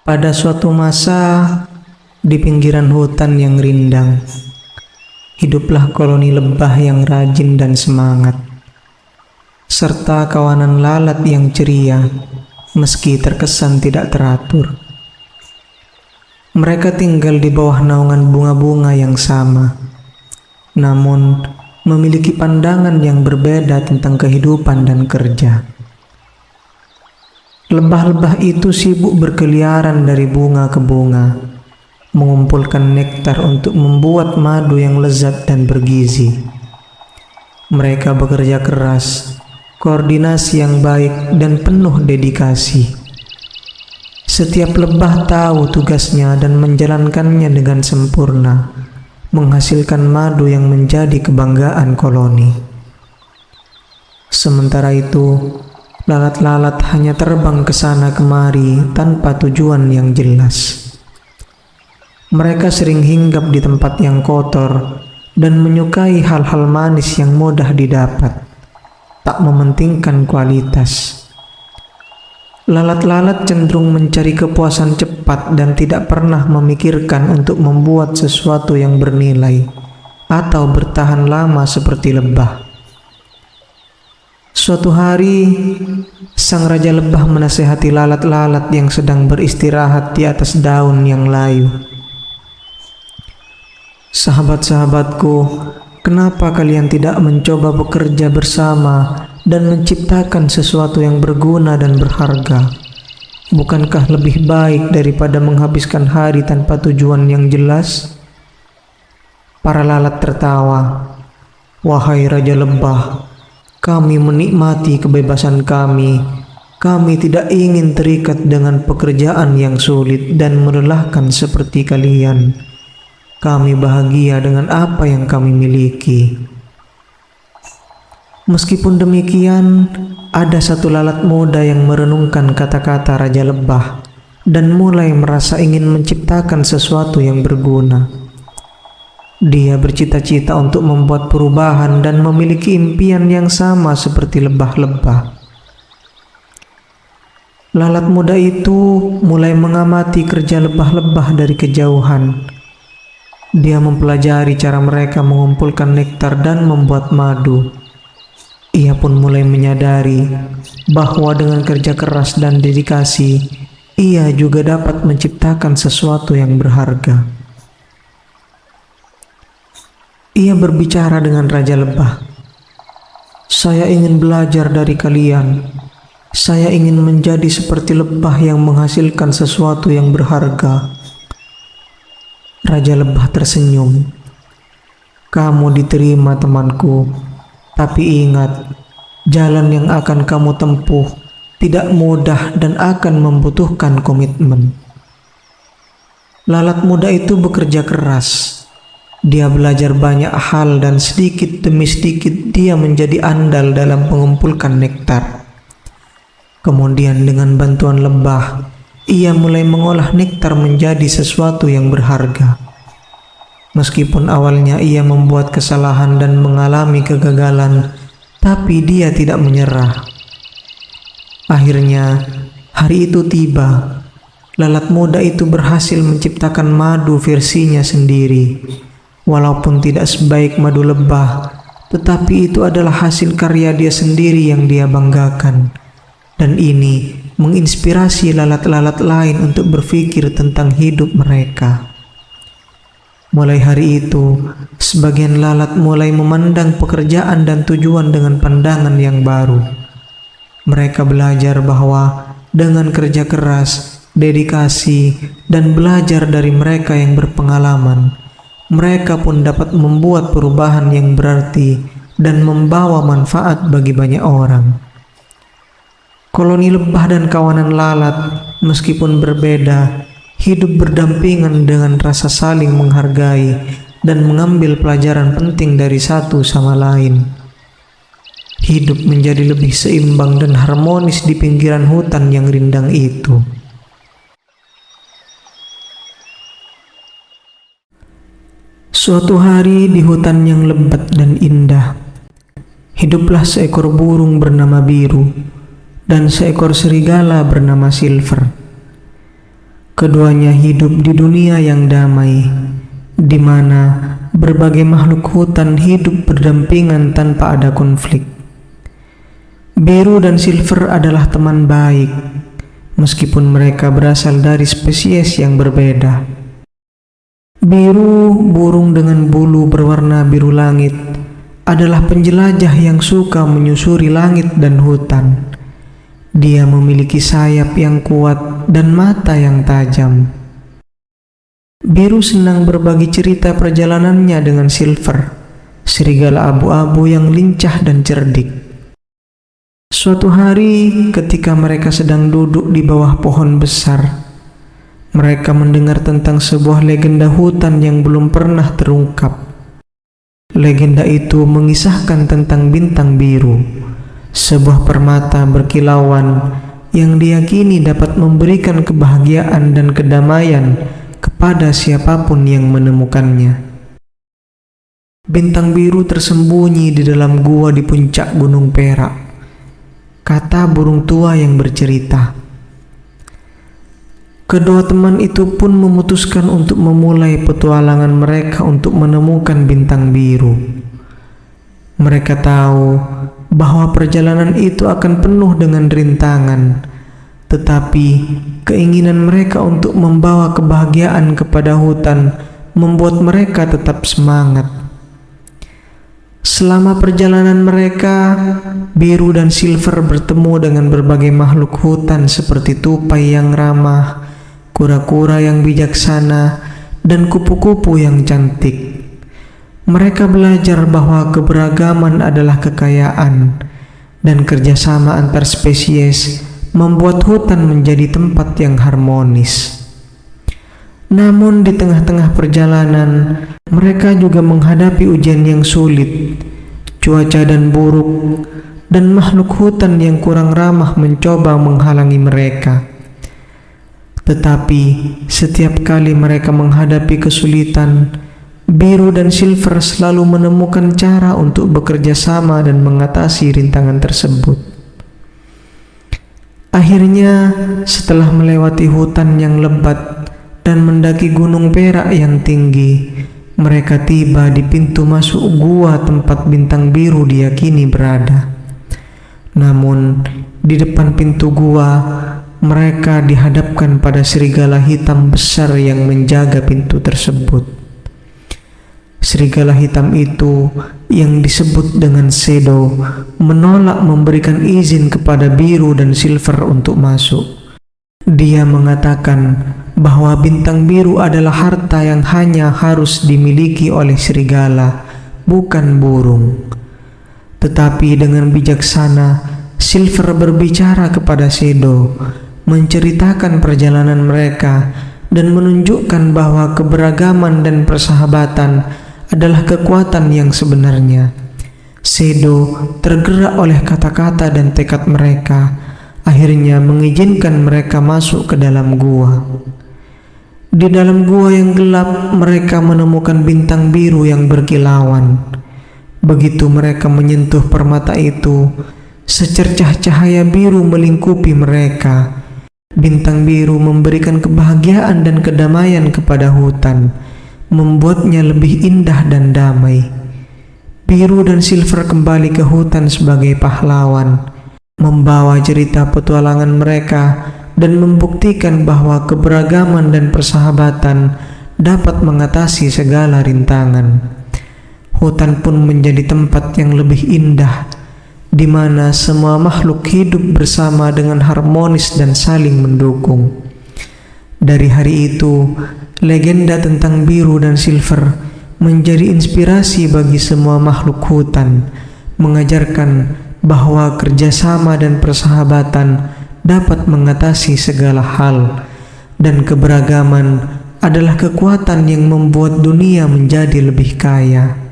Pada suatu masa, di pinggiran hutan yang rindang, hiduplah koloni lebah yang rajin dan semangat, serta kawanan lalat yang ceria, meski terkesan tidak teratur. Mereka tinggal di bawah naungan bunga-bunga yang sama, namun memiliki pandangan yang berbeda tentang kehidupan dan kerja. Lebah-lebah itu sibuk berkeliaran dari bunga ke bunga, mengumpulkan nektar untuk membuat madu yang lezat dan bergizi. Mereka bekerja keras, koordinasi yang baik, dan penuh dedikasi. Setiap lebah tahu tugasnya dan menjalankannya dengan sempurna, menghasilkan madu yang menjadi kebanggaan koloni. Sementara itu, lalat-lalat hanya terbang ke sana kemari tanpa tujuan yang jelas. Mereka sering hinggap di tempat yang kotor dan menyukai hal-hal manis yang mudah didapat, tak mementingkan kualitas. Lalat-lalat cenderung mencari kepuasan cepat dan tidak pernah memikirkan untuk membuat sesuatu yang bernilai atau bertahan lama seperti lebah. Suatu hari, sang raja lebah menasihati lalat-lalat yang sedang beristirahat di atas daun yang layu. "Sahabat-sahabatku, kenapa kalian tidak mencoba bekerja bersama dan menciptakan sesuatu yang berguna dan berharga? Bukankah lebih baik daripada menghabiskan hari tanpa tujuan yang jelas?" Para lalat tertawa. "Wahai Raja Lebah, kami menikmati kebebasan kami. Kami tidak ingin terikat dengan pekerjaan yang sulit dan melelahkan seperti kalian. Kami bahagia dengan apa yang kami miliki." Meskipun demikian, ada satu lalat muda yang merenungkan kata-kata Raja Lebah dan mulai merasa ingin menciptakan sesuatu yang berguna. Dia bercita-cita untuk membuat perubahan dan memiliki impian yang sama seperti lebah-lebah. Lalat muda itu mulai mengamati kerja lebah-lebah dari kejauhan. Dia mempelajari cara mereka mengumpulkan nektar dan membuat madu. Ia pun mulai menyadari bahwa dengan kerja keras dan dedikasi, ia juga dapat menciptakan sesuatu yang berharga. Ia berbicara dengan Raja Lebah. "Saya ingin belajar dari kalian. Saya ingin menjadi seperti lebah yang menghasilkan sesuatu yang berharga." Raja Lebah tersenyum. "Kamu diterima, temanku. Tapi ingat, jalan yang akan kamu tempuh tidak mudah dan akan membutuhkan komitmen." Lalat muda itu bekerja keras. Dia belajar banyak hal dan sedikit demi sedikit dia menjadi andal dalam mengumpulkan nektar. Kemudian dengan bantuan lebah, ia mulai mengolah nektar menjadi sesuatu yang berharga. Meskipun awalnya ia membuat kesalahan dan mengalami kegagalan, tapi dia tidak menyerah. Akhirnya, hari itu tiba. Lalat muda itu berhasil menciptakan madu versinya sendiri. Walaupun tidak sebaik madu lebah, tetapi itu adalah hasil karya dia sendiri yang dia banggakan. Dan ini menginspirasi lalat-lalat lain untuk berpikir tentang hidup mereka. Mulai hari itu, sebagian lalat mulai memandang pekerjaan dan tujuan dengan pandangan yang baru. Mereka belajar bahwa dengan kerja keras, dedikasi, dan belajar dari mereka yang berpengalaman, mereka pun dapat membuat perubahan yang berarti dan membawa manfaat bagi banyak orang. Koloni lebah dan kawanan lalat, meskipun berbeda, hidup berdampingan dengan rasa saling menghargai dan mengambil pelajaran penting dari satu sama lain. Hidup menjadi lebih seimbang dan harmonis di pinggiran hutan yang rindang itu. Suatu hari di hutan yang lebat dan indah, hiduplah seekor burung bernama Biru dan seekor serigala bernama Silver. Keduanya hidup di dunia yang damai, di mana berbagai makhluk hutan hidup berdampingan tanpa ada konflik. Biru dan silver adalah teman baik, meskipun mereka berasal dari spesies yang berbeda. Biru, burung dengan bulu berwarna biru langit, adalah penjelajah yang suka menyusuri langit dan hutan. Dia memiliki sayap yang kuat dan mata yang tajam. Biru senang berbagi cerita perjalanannya dengan silver, serigala abu-abu yang lincah dan cerdik. Suatu hari, ketika mereka sedang duduk di bawah pohon besar, mereka mendengar tentang sebuah legenda hutan yang belum pernah terungkap. Legenda itu mengisahkan tentang bintang biru, sebuah permata berkilauan yang diyakini dapat memberikan kebahagiaan dan kedamaian kepada siapapun yang menemukannya. Bintang biru tersembunyi di dalam gua di puncak Gunung Perak, kata burung tua yang bercerita. Kedua teman itu pun memutuskan untuk memulai petualangan mereka untuk menemukan bintang biru. Mereka tahu bahwa perjalanan itu akan penuh dengan rintangan, tetapi keinginan mereka untuk membawa kebahagiaan kepada hutan membuat mereka tetap semangat. Selama perjalanan mereka, biru dan silver bertemu dengan berbagai makhluk hutan seperti tupai yang ramah, kura-kura yang bijaksana, dan kupu-kupu yang cantik. Mereka belajar bahwa keberagaman adalah kekayaan, dan kerjasama antar spesies membuat hutan menjadi tempat yang harmonis. Namun di tengah-tengah perjalanan, mereka juga menghadapi ujian yang sulit. Cuaca dan buruk, dan makhluk hutan yang kurang ramah mencoba menghalangi mereka. Tetapi setiap kali mereka menghadapi kesulitan, biru dan silver selalu menemukan cara untuk bekerja sama dan mengatasi rintangan tersebut. Akhirnya, setelah melewati hutan yang lebat dan mendaki Gunung Perak yang tinggi, mereka tiba di pintu masuk gua tempat bintang biru diyakini berada. Namun, di depan pintu gua, mereka dihadapkan pada serigala hitam besar yang menjaga pintu tersebut. Serigala hitam itu, yang disebut dengan Shadow, menolak memberikan izin kepada biru dan silver untuk masuk. Dia mengatakan bahwa bintang biru adalah harta yang hanya harus dimiliki oleh serigala, bukan burung. Tetapi dengan bijaksana, Silver berbicara kepada Shadow, menceritakan perjalanan mereka, dan menunjukkan bahwa keberagaman dan persahabatan adalah kekuatan yang sebenarnya. Shadow tergerak oleh kata-kata dan tekad mereka, akhirnya mengizinkan mereka masuk ke dalam gua. Di dalam gua yang gelap, mereka menemukan bintang biru yang berkilauan. Begitu mereka menyentuh permata itu, secercah cahaya biru melingkupi mereka. Bintang biru memberikan kebahagiaan dan kedamaian kepada hutan, membuatnya lebih indah dan damai. Biru dan Silver kembali ke hutan sebagai pahlawan, membawa cerita petualangan mereka dan membuktikan bahwa keberagaman dan persahabatan dapat mengatasi segala rintangan. Hutan pun menjadi tempat yang lebih indah, di mana semua makhluk hidup bersama dengan harmonis dan saling mendukung. Dari hari itu, legenda tentang biru dan silver menjadi inspirasi bagi semua makhluk hutan, mengajarkan bahwa kerjasama dan persahabatan dapat mengatasi segala hal, dan keberagaman adalah kekuatan yang membuat dunia menjadi lebih kaya.